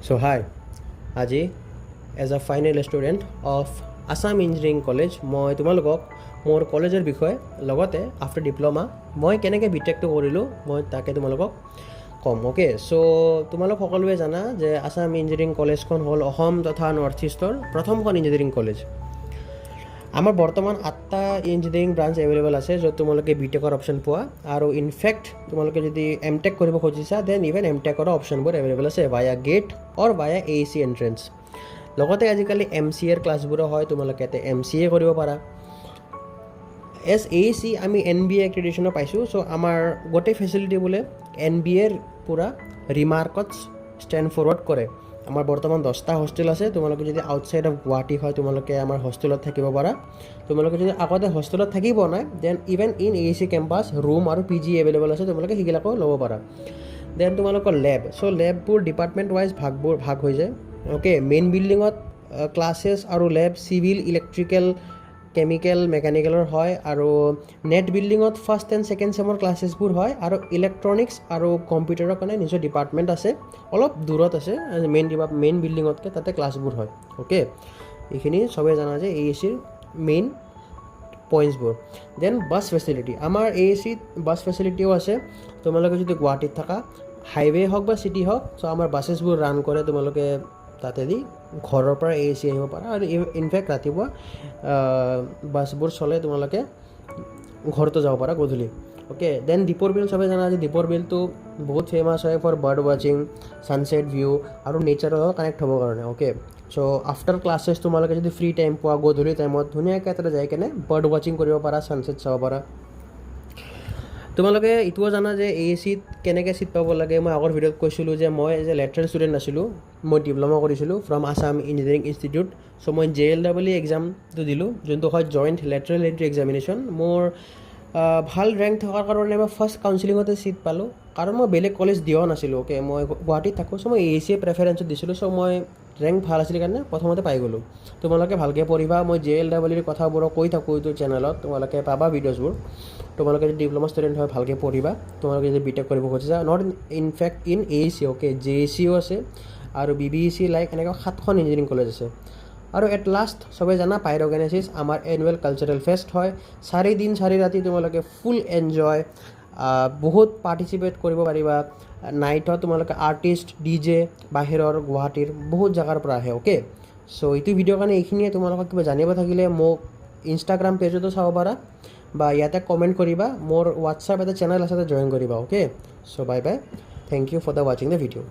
So hi, আজি as a final student of Assam engineering college মই তোমালোকক মোৰ কলেজৰ বিষয়ে লগতে আফটাৰ ডিপ্ল'মা মই কেনেকৈ বিটেকটো কৰিলোঁ মই তাকে তোমালোকক ক'ম। অ'কে, চ' তোমালোক সকলোৱে জানা যে আছাম ইঞ্জিনিয়াৰিং কলেজখন হ'ল অসম তথা নৰ্থ ইষ্টৰ প্ৰথমখন ইঞ্জিনিয়াৰিং কলেজ। আমাৰ বৰ্তমান 8টা ইঞ্জিনিয়াৰিং ব্ৰাঞ্চ এভেইলেবল আছে য'ত তোমালোকে বিটেকৰ অপশ্যন পোৱা, আৰু ইনফেক্ট তোমালোকে যদি এমটেক কৰিব খুজিছা দেন ইভেন এমটেকৰো অপশ্যনবোৰ এভেইলেবল আছে ভায়া গেট অৰ ভায়া AEC এণ্ট্ৰেঞ্চ। লগতে আজিকালি MCAৰ ক্লাছবোৰো হয়, তোমালোকে ইয়াতে MCA কৰিব পাৰা। এজ AEC আমি NBA এক্ৰেডিটেশ্যনো পাইছোঁ, চ' আমাৰ গোটেই ফেচিলিটি বোলে NBAৰ পূৰা ৰিমাৰ্কত ষ্টেণ্ড ফৰৱাৰ্ড কৰে। আমাৰ বৰ্তমান 10টা হোষ্টেল আছে, তোমালোকে যদি আউটছাইড অফ গুৱাহাটী হয় তোমালোকে আমাৰ হোষ্টেলত থাকিব পাৰা। তোমালোকে যদি আগতে হোষ্টেলত থাকিব নাই then even in AEC campus room আৰু PG এভেইলেবল আছে, তোমালোকে সেইবিলাকো ল'ব পাৰা। দেন তোমালোকৰ লেব, চ' লেববোৰ ডিপাৰ্টমেণ্ট ৱাইজ ভাগ হৈ যায়। অ'কে, মেইন বিল্ডিঙত ক্লাছেছ আৰু লেব চিভিল, ইলেক্ট্ৰিকেল, কেমিকেল, মেকানিকেলৰ হয়, আৰু নেট বিল্ডিঙত ফাৰ্ষ্ট এণ্ড ছেকেণ্ড ছেমৰ ক্লাছেছবোৰ হয়, আৰু ইলেক্ট্ৰনিক্স আৰু কম্পিউটাৰৰ কাৰণে নিজৰ ডিপাৰ্টমেণ্ট আছে, অলপ দূৰত আছে মেইন বিল্ডিঙতকৈ, তাতে ক্লাছবোৰ হয়। অ'কে, এইখিনি চবেই জানা যে AECৰ মেইন পইণ্টছবোৰ। দেন বাছ ফেচিলিটি, আমাৰ AECত বাছ ফেচিলিটিও আছে। তোমালোকে যদি গুৱাহাটীত থাকা, হাইৱে হওক বা চিটি হওক, চ' আমাৰ বাছেছবোৰ ৰান কৰে, তোমালোকে তাতেদি ঘৰৰ পৰা AEC আহিব পাৰা, আৰু ইনফেক্ট ৰাতিপুৱা বাছবোৰ চলে, তোমালোকে ঘৰতো যাব পাৰা গধূলি। অ'কে, দেন দীপৰ বিল, চবেই জানা যে দীপৰ বিলটো বহুত ফেমাছ হয় ফৰ বাৰ্ড ৱাচিং, ছানছেট ভিউ আৰু নেচাৰৰ লগত কানেক্ট হ'বৰ কাৰণে। অ'কে, চ' আফটাৰ ক্লাছেছ তোমালোকে যদি ফ্ৰী টাইম পোৱা গধূলি টাইমত ধুনীয়াকৈ তাতে যাই কেনে বাৰ্ড ৱাচিং কৰিব পাৰা, ছানছেট চাব পাৰা। তোমালোকে এইটোও জানা যে AECত কেনেকৈ চিট পাব লাগে। মই আগৰ ভিডিঅ'ত কৈছিলোঁ যে মই এজ এ লেটাৰেল ষ্টুডেণ্ট আছিলোঁ, মই ডিপ্ল'মা কৰিছিলোঁ ফ্ৰম আছাম ইঞ্জিনিয়াৰিং ইনষ্টিটিউট। চ' মই JLEE এক্সামটো দিলোঁ, যোনটো হয় জইণ্ট লেটাৰেল এণ্ট্ৰি এক্সামিনেশ্যন। মোৰ ভাল ৰেংক থকাৰ কাৰণে মই ফাৰ্ষ্ট কাউন্সিলিঙতে চিট পালোঁ, কাৰণ মই বেলেগ কলেজ দিয়াও নাছিলোঁ। অ'কে, মই গুৱাহাটীত থাকোঁ, চ' মই AEC প্ৰেফাৰেঞ্চত দিছিলোঁ, চ' মই ৰেংক ভাল আছিল কাৰণে প্ৰথমতে পাই গ'লোঁ। তোমালোকে ভালকৈ পঢ়িবা, মই JLEE কথাবোৰো কৈ থাকোঁ এইটো চেনেলত, তোমালোকে পাবা ভিডিঅ'ছবোৰ। তোমালোকে যদি ডিপ্ল'মা ষ্টুডেণ্ট হয় ভালকৈ পঢ়িবা। তোমালোকে যদি বিটেক কৰিব খুজিছা, not in fact in AEC, okay, JECও আছে আৰু BBEC, লাইক এনেকৈ 7খন ইঞ্জিনিয়াৰিং কলেজ আছে। আৰু এট লাষ্ট চবেই জানা পাইৰ'গেনেছিছ আমাৰ এনুৱেল কালচাৰেল ফেষ্ট হয়, 4 দিন 4 ৰাতি তোমালোকে ফুল এনজয়, বহুত পাৰ্টিচিপেট কৰিব পাৰিবা। নাইটত তোমালোকে আৰ্টিষ্ট, DJ বাহিৰৰ গুৱাহাটীৰ বহুত জেগাৰ পৰা আহে। অ'কে, চ' এইটো ভিডিঅ'ৰ কাৰণে এইখিনিয়ে। তোমালোকক কিবা জানিব থাকিলে মোক ইনষ্টাগ্ৰাম পেজতো চাব পাৰা বা ইয়াতে কমেণ্ট কৰিবা, মোৰ হোৱাটছআপ এটা চেনেল আছে তাতে জইন কৰিবা। Okay, so' bye bye, thank you for ৱাচিং দ্য ভিডিঅ'।